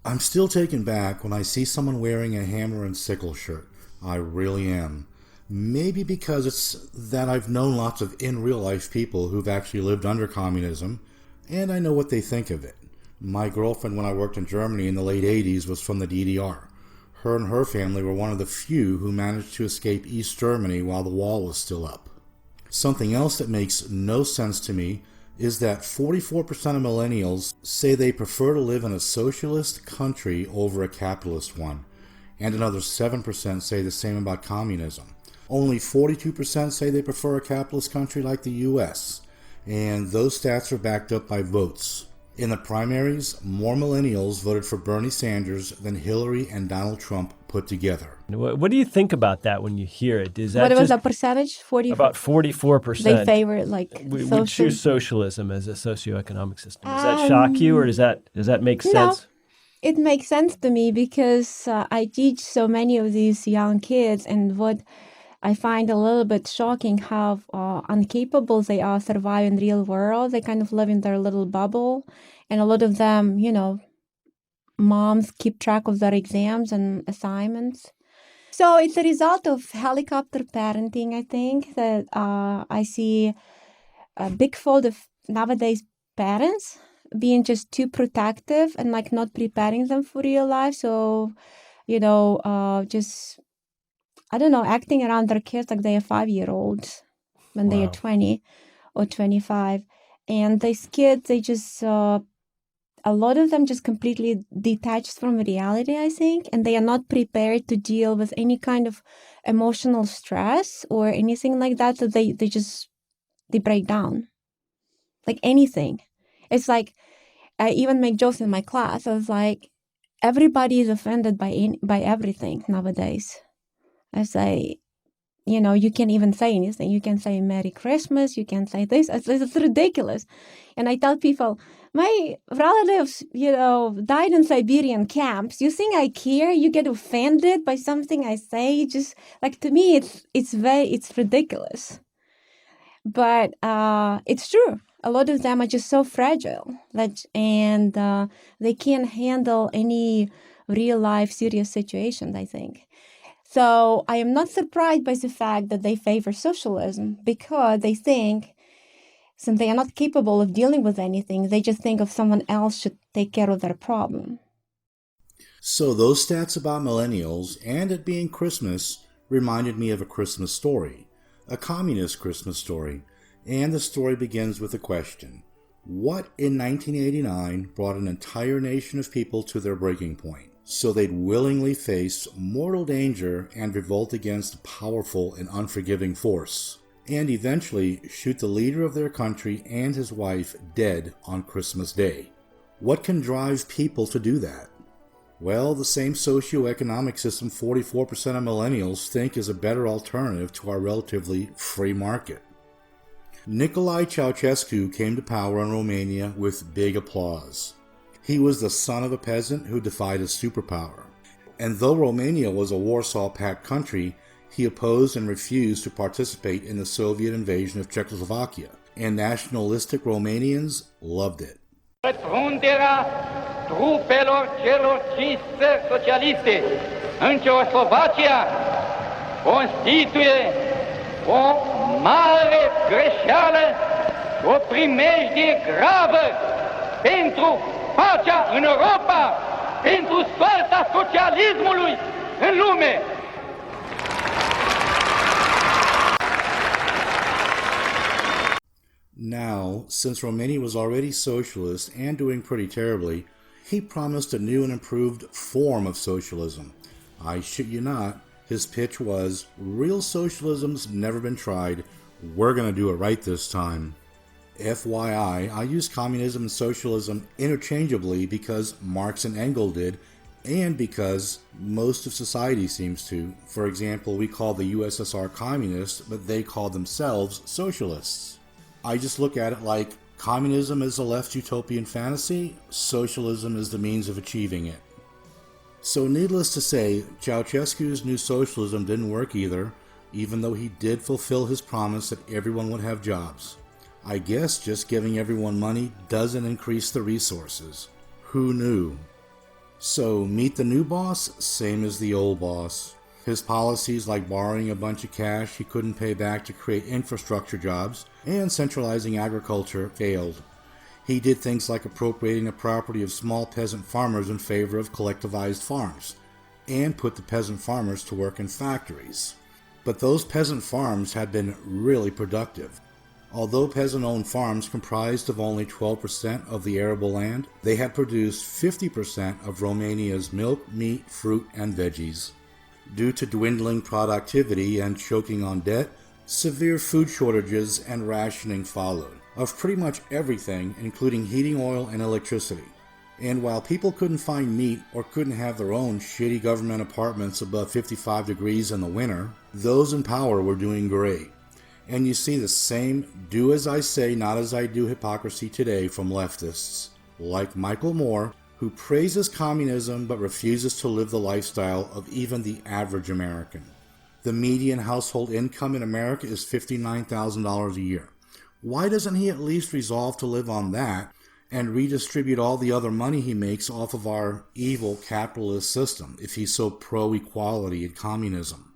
I'm still taken back when I see someone wearing a hammer and sickle shirt. I really am. Maybe because it's that I've known lots of in real life people who've actually lived under communism, and I know what they think of it. My girlfriend when I worked in Germany in the late 80s was from the DDR. Her and her family were one of the few who managed to escape East Germany while the wall was still up. Something else that makes no sense to me is that 44% of millennials say they prefer to live in a socialist country over a capitalist one, and another 7% say the same about communism. Only 42% say they prefer a capitalist country like the US, and those stats are backed up by votes. In the primaries, more millennials voted for Bernie Sanders than Hillary and Donald Trump put together. What do you think about that when you hear it? Is that what was just the percentage? 40. about 44%? They favor we choose socialism as a socioeconomic system. Does that shock you, or does that make sense? No, it makes sense to me because I teach so many of these young kids, and what I find a little bit shocking how incapable they are surviving real world. They kind of live in their little bubble, and a lot of them, moms keep track of their exams and assignments. So it's a result of helicopter parenting, I think, that I see a big fault of nowadays parents being just too protective and not preparing them for real life. So, just, I don't know, acting around their kids like they are 5-year-olds when they are 20 or 25. And these kids, they just, a lot of them just completely detached from reality, I think, and they are not prepared to deal with any kind of emotional stress or anything like that. So they break down, like anything. It's like, I even make jokes in my class. I was like, everybody is offended by everything nowadays. I say, you can't even say anything. You can say Merry Christmas. You can say this. It's ridiculous. And I tell people, my relatives, died in Siberian camps. You think I care? You get offended by something I say? Just to me, it's ridiculous. But it's true. A lot of them are just so fragile and they can't handle any real life serious situations, I think. So I am not surprised by the fact that they favor socialism, because they think, since they are not capable of dealing with anything, they just think of someone else should take care of their problem. So those stats about millennials and it being Christmas reminded me of a Christmas story, a communist Christmas story. And the story begins with a question. What in 1989 brought an entire nation of people to their breaking point, so they'd willingly face mortal danger and revolt against a powerful and unforgiving force, and eventually shoot the leader of their country and his wife dead on Christmas Day? What can drive people to do that? Well, the same socioeconomic system 44% of millennials think is a better alternative to our relatively free market. Nicolae Ceausescu came to power in Romania with big applause. He was the son of a peasant who defied a superpower. And though Romania was a Warsaw Pact country, he opposed and refused to participate in the Soviet invasion of Czechoslovakia, and nationalistic Romanians loved it. Răspunderea trupelor celor 5 țări socialiste în Ceoslovacia constituie o mare greșeală, o primejdie gravă pentru pacea în Europa, pentru soarta socialismului în lume. Now, since Romania was already socialist and doing pretty terribly, he promised a new and improved form of socialism. I shit you not, his pitch was, real socialism's never been tried, we're gonna do it right this time. FYI, I use communism and socialism interchangeably because Marx and Engels did, and because most of society seems to. For example, we call the USSR communist, but they call themselves socialists. I just look at it like communism is a left utopian fantasy, socialism is the means of achieving it. So needless to say, Ceausescu's new socialism didn't work either, even though he did fulfill his promise that everyone would have jobs. I guess just giving everyone money doesn't increase the resources. Who knew? So meet the new boss, same as the old boss. His policies like borrowing a bunch of cash he couldn't pay back to create infrastructure jobs and centralizing agriculture failed. He did things like appropriating the property of small peasant farmers in favor of collectivized farms, and put the peasant farmers to work in factories. But those peasant farms had been really productive. Although peasant-owned farms comprised of only 12% of the arable land, they had produced 50% of Romania's milk, meat, fruit, and veggies. Due to dwindling productivity and choking on debt, severe food shortages and rationing followed, of pretty much everything, including heating oil and electricity. And while people couldn't find meat or couldn't have their own shitty government apartments above 55 degrees in the winter, those in power were doing great. And you see the same do as I say, not as I do hypocrisy today from leftists, like Michael Moore, who praises communism but refuses to live the lifestyle of even the average American. The median household income in America is $59,000 a year. Why doesn't he at least resolve to live on that and redistribute all the other money he makes off of our evil capitalist system if he's so pro-equality and communism?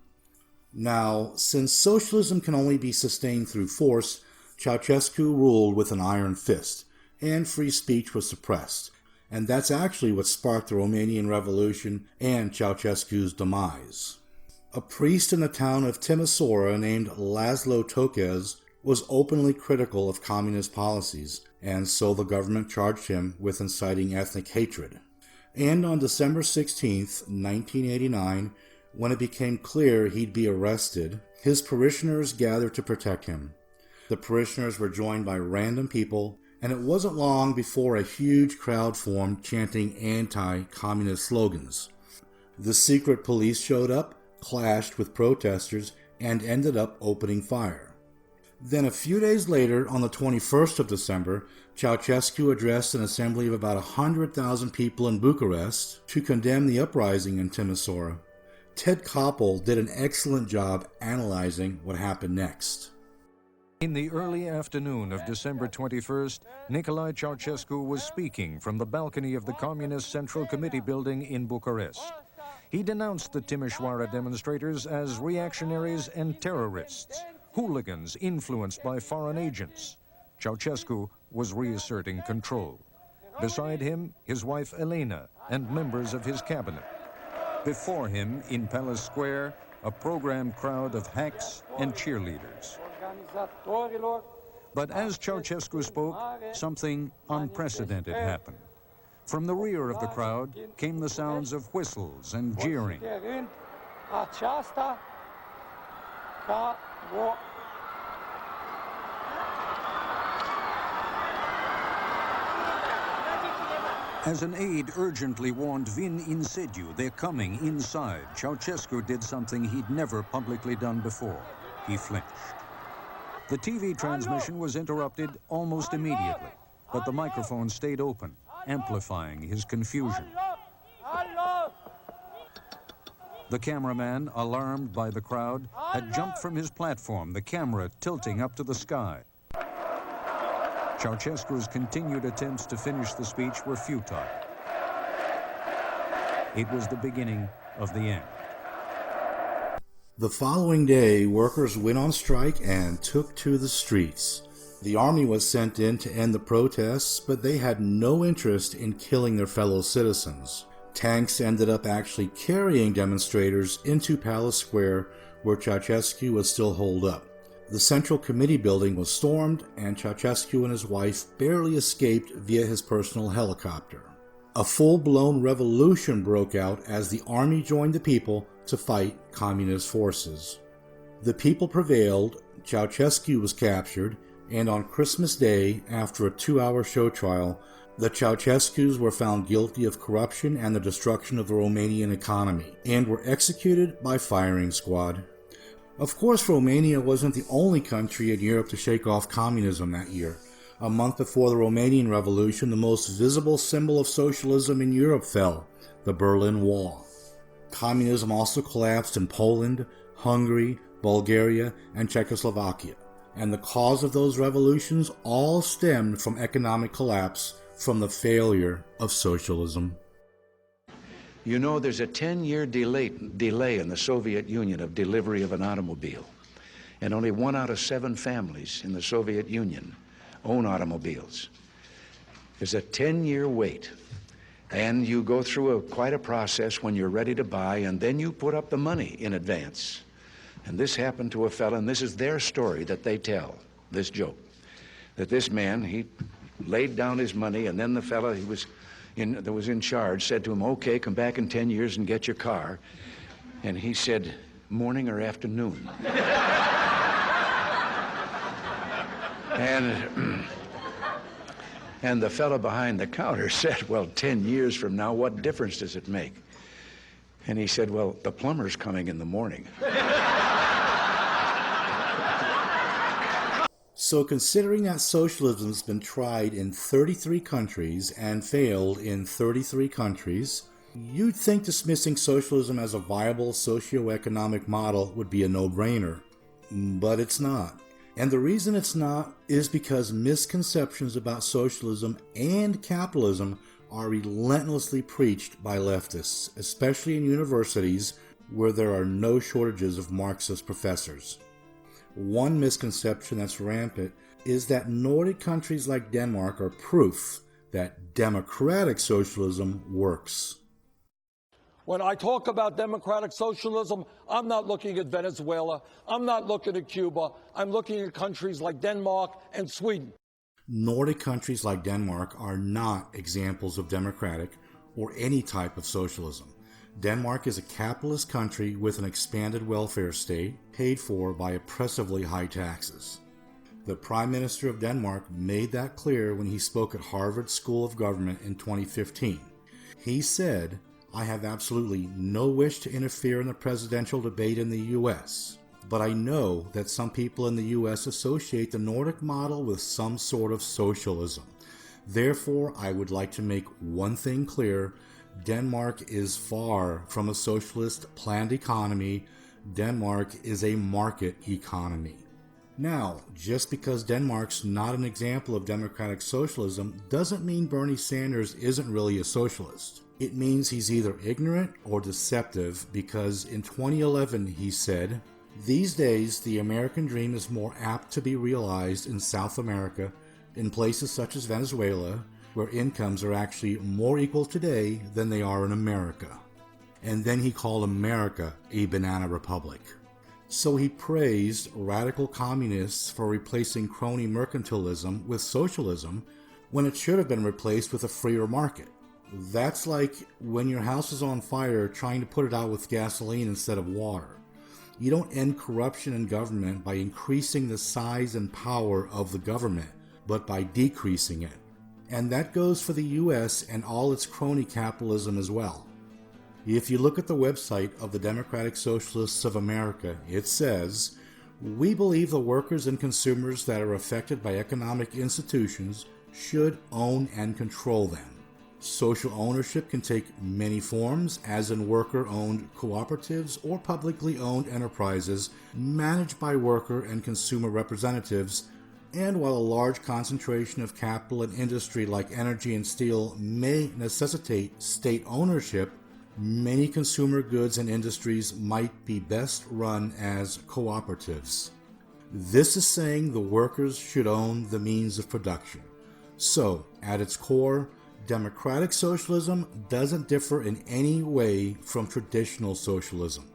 Now, since socialism can only be sustained through force, Ceausescu ruled with an iron fist, and free speech was suppressed. And that's actually what sparked the Romanian Revolution and Ceausescu's demise. A priest in the town of Timisoara named Laszlo Tokes was openly critical of communist policies, and so the government charged him with inciting ethnic hatred. And on December 16, 1989, when it became clear he'd be arrested, his parishioners gathered to protect him. The parishioners were joined by random people, and it wasn't long before a huge crowd formed chanting anti-communist slogans. The secret police showed up, clashed with protesters, and ended up opening fire. Then a few days later, on the 21st of December, Ceausescu addressed an assembly of about 100,000 people in Bucharest to condemn the uprising in Timisoara. Ted Koppel did an excellent job analyzing what happened next. In the early afternoon of December 21st, Nicolae Ceausescu was speaking from the balcony of the Communist Central Committee building in Bucharest. He denounced the Timișoara demonstrators as reactionaries and terrorists, hooligans influenced by foreign agents. Ceausescu was reasserting control. Beside him, his wife Elena and members of his cabinet. Before him, in Palace Square, a programmed crowd of hacks and cheerleaders. But as Ceausescu spoke, something unprecedented happened. From the rear of the crowd came the sounds of whistles and jeering. As an aide urgently warned Vin Insediu, they're coming inside, Ceausescu did something he'd never publicly done before. He flinched. The TV transmission was interrupted almost immediately, but the microphone stayed open, amplifying his confusion. The cameraman, alarmed by the crowd, had jumped from his platform, the camera tilting up to the sky. Ceausescu's continued attempts to finish the speech were futile. It was the beginning of the end. The following day, workers went on strike and took to the streets. The army was sent in to end the protests, but they had no interest in killing their fellow citizens. Tanks ended up actually carrying demonstrators into Palace Square, where Ceausescu was still holed up. The Central Committee building was stormed, and Ceausescu and his wife barely escaped via his personal helicopter. A full-blown revolution broke out as the army joined the people to fight communist forces. The people prevailed, Ceausescu was captured, and on Christmas Day, after a 2-hour show trial, the Ceausescus were found guilty of corruption and the destruction of the Romanian economy, and were executed by firing squad. Of course, Romania wasn't the only country in Europe to shake off communism that year. A month before the Romanian Revolution, the most visible symbol of socialism in Europe fell, the Berlin Wall. Communism also collapsed in Poland, Hungary, Bulgaria, and Czechoslovakia, and the cause of those revolutions all stemmed from economic collapse from the failure of socialism. You know, there's a 10-year delay in the Soviet Union of delivery of an automobile. And only 1 out of 7 families in the Soviet Union own automobiles. There's a 10-year wait. And you go through quite a process when you're ready to buy, and then you put up the money in advance. And this happened to a fella, and this is their story that they tell, this joke. That this man, he laid down his money, and then the fella that was in charge said to him, okay, come back in 10 years and get your car. And he said, morning or afternoon? And the fellow behind the counter said, well, 10 years from now, what difference does it make? And he said, well, the plumber's coming in the morning. So considering that socialism has been tried in 33 countries and failed in 33 countries, you'd think dismissing socialism as a viable socioeconomic model would be a no-brainer. But it's not. And the reason it's not is because misconceptions about socialism and capitalism are relentlessly preached by leftists, especially in universities where there are no shortages of Marxist professors. One misconception that's rampant is that Nordic countries like Denmark are proof that democratic socialism works. When I talk about democratic socialism, I'm not looking at Venezuela, I'm not looking at Cuba, I'm looking at countries like Denmark and Sweden. Nordic countries like Denmark are not examples of democratic or any type of socialism. Denmark is a capitalist country with an expanded welfare state paid for by oppressively high taxes. The Prime Minister of Denmark made that clear when he spoke at Harvard School of Government in 2015. He said, I have absolutely no wish to interfere in the presidential debate in the U.S., but I know that some people in the U.S. associate the Nordic model with some sort of socialism. Therefore, I would like to make one thing clear. Denmark is far from a socialist planned economy. Denmark is a market economy. Now, just because Denmark's not an example of democratic socialism doesn't mean Bernie Sanders isn't really a socialist. It means he's either ignorant or deceptive because in 2011 he said, these days the American dream is more apt to be realized in South America, in places such as Venezuela, where incomes are actually more equal today than they are in America. And then he called America a banana republic. So he praised radical communists for replacing crony mercantilism with socialism when it should have been replaced with a freer market. That's like when your house is on fire trying to put it out with gasoline instead of water. You don't end corruption in government by increasing the size and power of the government, but by decreasing it. And that goes for the US and all its crony capitalism as well. If you look at the website of the Democratic Socialists of America, it says, we believe the workers and consumers that are affected by economic institutions should own and control them. Social ownership can take many forms, as in worker-owned cooperatives or publicly owned enterprises managed by worker and consumer representatives. And while a large concentration of capital and industry like energy and steel may necessitate state ownership, many consumer goods and industries might be best run as cooperatives. This is saying the workers should own the means of production. So, at its core, democratic socialism doesn't differ in any way from traditional socialism.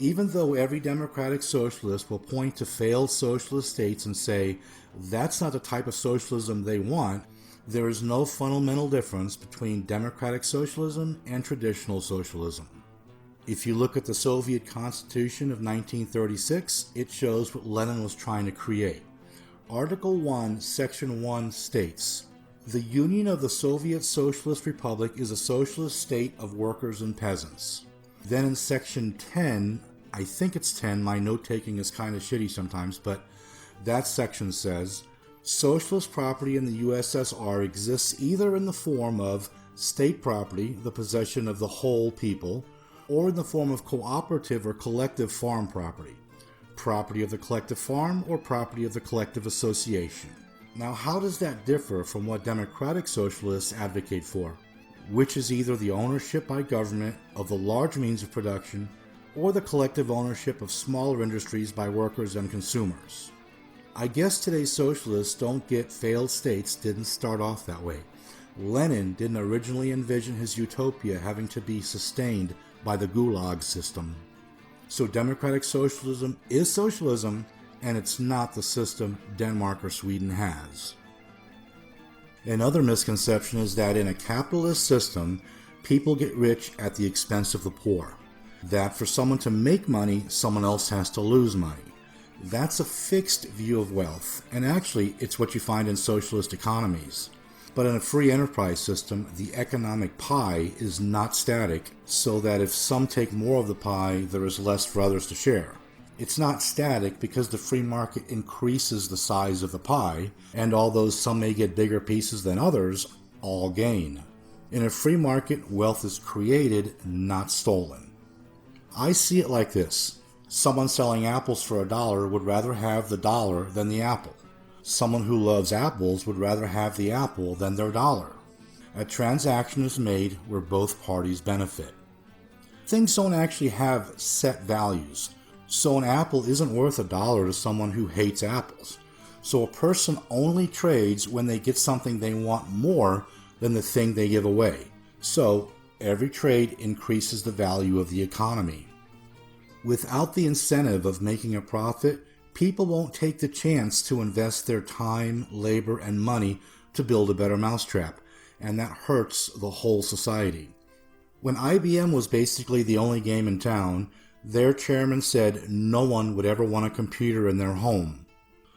Even though every democratic socialist will point to failed socialist states and say that's not the type of socialism they want, there is no fundamental difference between democratic socialism and traditional socialism. If you look at the Soviet Constitution of 1936, it shows what Lenin was trying to create. Article 1, Section 1 states, the Union of the Soviet Socialist Republic is a socialist state of workers and peasants. Then in Section 10, I think it's 10, my note-taking is kind of shitty sometimes, but that section says, socialist property in the USSR exists either in the form of state property, the possession of the whole people, or in the form of cooperative or collective farm property, property of the collective farm or property of the collective association. Now, how does that differ from what democratic socialists advocate for? which is either the ownership by government of the large means of production or the collective ownership of smaller industries by workers and consumers. I guess today's socialists don't get failed states didn't start off that way. Lenin didn't originally envision his utopia having to be sustained by the Gulag system. So democratic socialism is socialism, and it's not the system Denmark or Sweden has. Another misconception is that in a capitalist system, people get rich at the expense of the poor. That for someone to make money, someone else has to lose money. That's a fixed view of wealth, and actually it's what you find in socialist economies. But in a free enterprise system, the economic pie is not static, so that if some take more of the pie, there is less for others to share. It's not static because the free market increases the size of the pie, and although some may get bigger pieces than others, all gain. In a free market, wealth is created, not stolen. I see it like this. Someone selling apples for $1 would rather have the dollar than the apple. Someone who loves apples would rather have the apple than their dollar. A transaction is made where both parties benefit. Things don't actually have set values, so an apple isn't worth $1 to someone who hates apples. So a person only trades when they get something they want more than the thing they give away. So every trade increases the value of the economy. Without the incentive of making a profit, people won't take the chance to invest their time, labor, and money to build a better mousetrap, and that hurts the whole society. When IBM was basically the only game in town, their chairman said no one would ever want a computer in their home.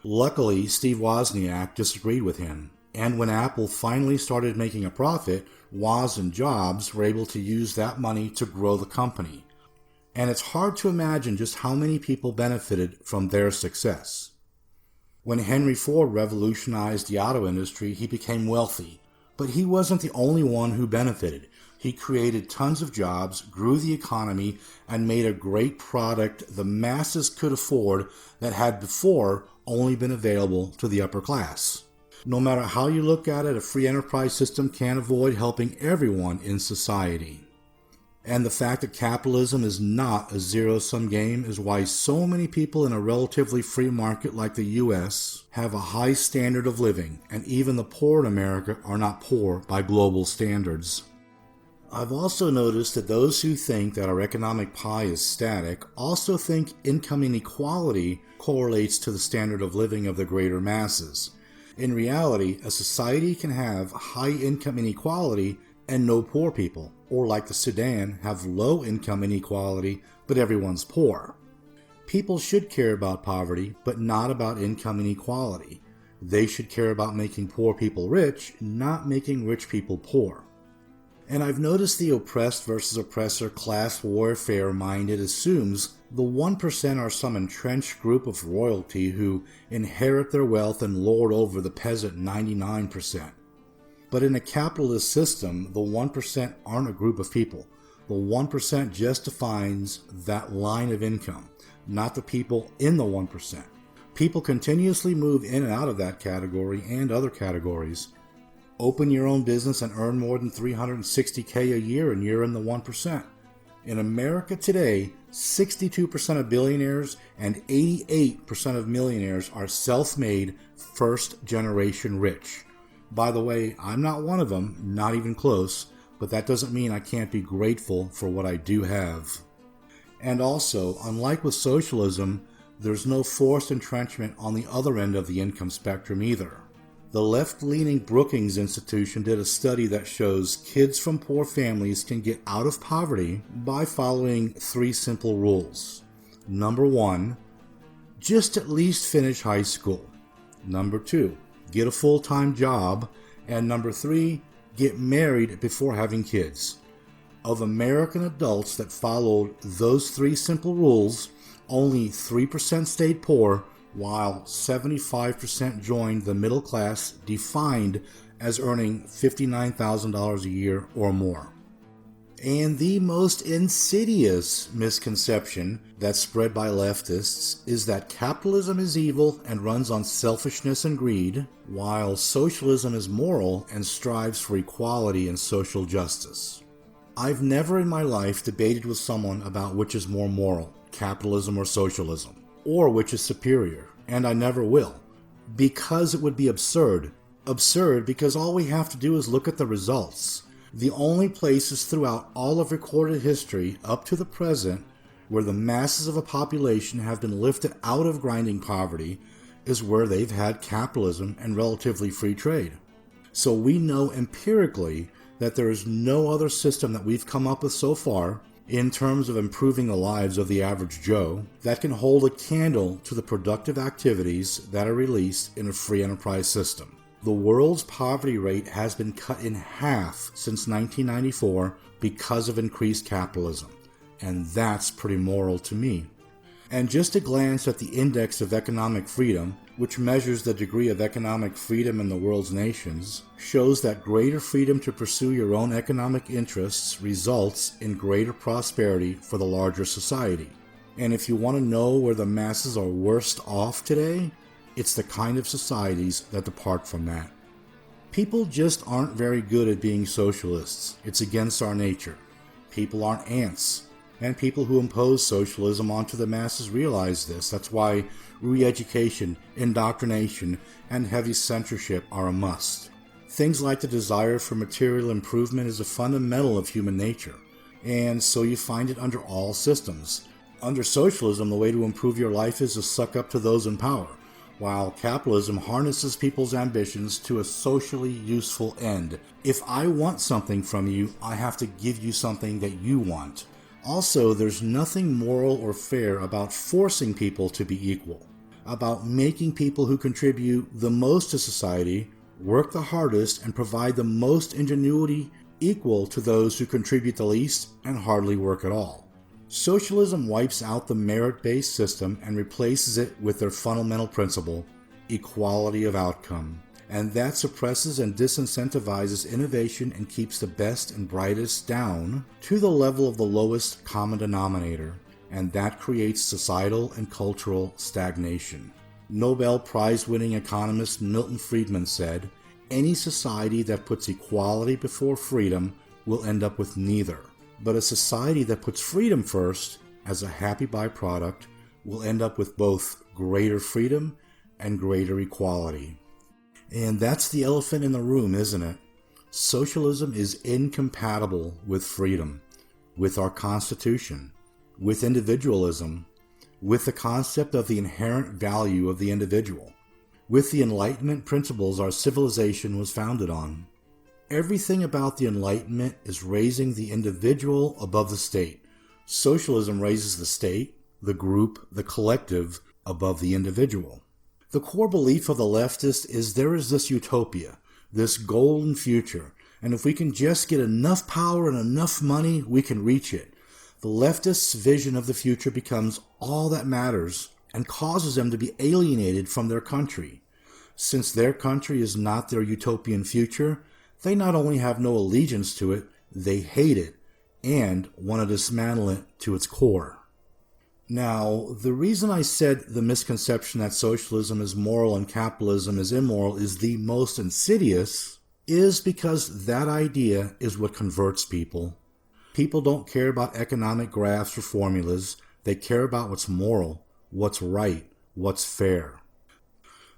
Luckily, Steve Wozniak disagreed with him, and when Apple finally started making a profit, Woz and Jobs were able to use that money to grow the company. And it's hard to imagine just how many people benefited from their success. When Henry Ford revolutionized the auto industry, he became wealthy, but he wasn't the only one who benefited. He created tons of jobs, grew the economy, and made a great product the masses could afford that had before only been available to the upper class. No matter how you look at it, a free enterprise system can't avoid helping everyone in society. And the fact that capitalism is not a zero-sum game is why so many people in a relatively free market like the US have a high standard of living, and even the poor in America are not poor by global standards. I've also noticed that those who think that our economic pie is static also think income inequality correlates to the standard of living of the greater masses. In reality, a society can have high income inequality and no poor people, or like the Sudan, have low income inequality, but everyone's poor. People should care about poverty, but not about income inequality. They should care about making poor people rich, not making rich people poor. And I've noticed the oppressed versus oppressor class warfare minded assumes the 1% are some entrenched group of royalty who inherit their wealth and lord over the peasant 99%. But in a capitalist system, the 1% aren't a group of people. The 1% just defines that line of income, not the people in the 1%. People continuously move in and out of that category and other categories. Open your own business and earn more than $360K a year and you're in the 1%. In America today, 62% of billionaires and 88% of millionaires are self-made, first-generation rich. By the way, I'm not one of them, not even close, but that doesn't mean I can't be grateful for what I do have. And also, unlike with socialism, there's no forced entrenchment on the other end of the income spectrum either. The left-leaning Brookings Institution did a study that shows kids from poor families can get out of poverty by following 3 simple rules. Number 1, just at least finish high school. Number 2, get a full-time job. And number 3, get married before having kids. Of American adults that followed those 3 simple rules, only 3% stayed poor, while 75% joined the middle class defined as earning $59,000 a year or more. And the most insidious misconception that's spread by leftists is that capitalism is evil and runs on selfishness and greed, while socialism is moral and strives for equality and social justice. I've never in my life debated with someone about which is more moral, capitalism or socialism, or which is superior, and I never will, because it would be absurd. Absurd because all we have to do is look at the results. The only places throughout all of recorded history up to the present where the masses of a population have been lifted out of grinding poverty is where they've had capitalism and relatively free trade. So we know empirically that there is no other system that we've come up with so far in terms of improving the lives of the average Joe that can hold a candle to the productive activities that are released in a free enterprise system. The world's poverty rate has been cut in half since 1994 because of increased capitalism, and that's pretty moral to me. And just a glance at the Index of Economic Freedom, which measures the degree of economic freedom in the world's nations, shows that greater freedom to pursue your own economic interests results in greater prosperity for the larger society. And if you want to know where the masses are worst off today, it's the kind of societies that depart from that. People just aren't very good at being socialists. It's against our nature. People aren't ants. And people who impose socialism onto the masses realize this. That's why re-education, indoctrination, and heavy censorship are a must. Things like the desire for material improvement is a fundamental of human nature. And so you find it under all systems. Under socialism, the way to improve your life is to suck up to those in power, while capitalism harnesses people's ambitions to a socially useful end. If I want something from you, I have to give you something that you want. Also, there's nothing moral or fair about forcing people to be equal, about making people who contribute the most to society work the hardest and provide the most ingenuity equal to those who contribute the least and hardly work at all. Socialism wipes out the merit-based system and replaces it with their fundamental principle, equality of outcome. And that suppresses and disincentivizes innovation and keeps the best and brightest down to the level of the lowest common denominator. And that creates societal and cultural stagnation. Nobel Prize-winning economist Milton Friedman said, "Any society that puts equality before freedom will end up with neither. But a society that puts freedom first, as a happy byproduct, will end up with both greater freedom and greater equality." And that's the elephant in the room, isn't it? Socialism is incompatible with freedom, with our Constitution, with individualism, with the concept of the inherent value of the individual, with the Enlightenment principles our civilization was founded on. Everything about the Enlightenment is raising the individual above the state. Socialism raises the state, the group, the collective above the individual. The core belief of the leftist is there is this utopia, this golden future, and if we can just get enough power and enough money, we can reach it. The leftists' vision of the future becomes all that matters and causes them to be alienated from their country. Since their country is not their utopian future, they not only have no allegiance to it, they hate it and want to dismantle it to its core. Now, the reason I said the misconception that socialism is moral and capitalism is immoral is the most insidious is because that idea is what converts people. People don't care about economic graphs or formulas. They care about what's moral, what's right, what's fair.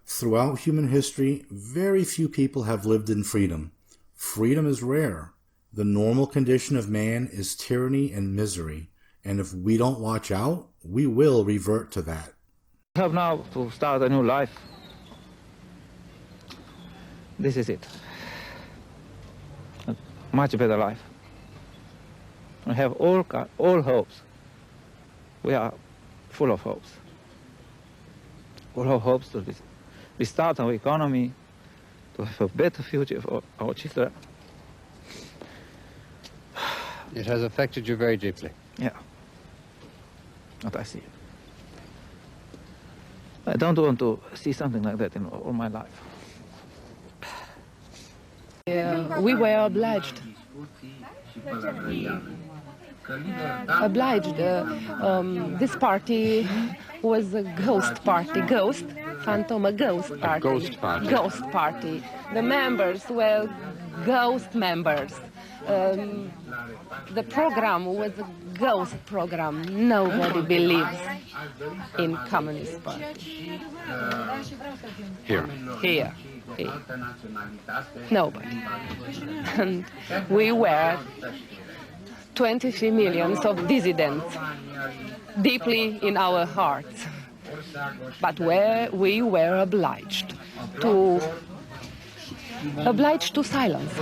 Throughout human history, very few people have lived in freedom. Freedom is rare. The normal condition of man is tyranny and misery. And if we don't watch out, we will revert to that. We have now to start a new life. This is it. A much better life. We have all hopes. We are full of hopes. Full of hopes to restart our economy, to have a better future for our children. It has affected you very deeply. Yeah. What I see. I don't want to see something like that in all my life. We were obliged obliged. This party was a ghost party. Ghost, phantom, a ghost party. Ghost party. Ghost party. The members were ghost members. The program was a ghost program. Nobody believes in Communist Party. Here. Here. Nobody. And we were 23 millions of dissidents deeply in our hearts. But where we were obliged to silence.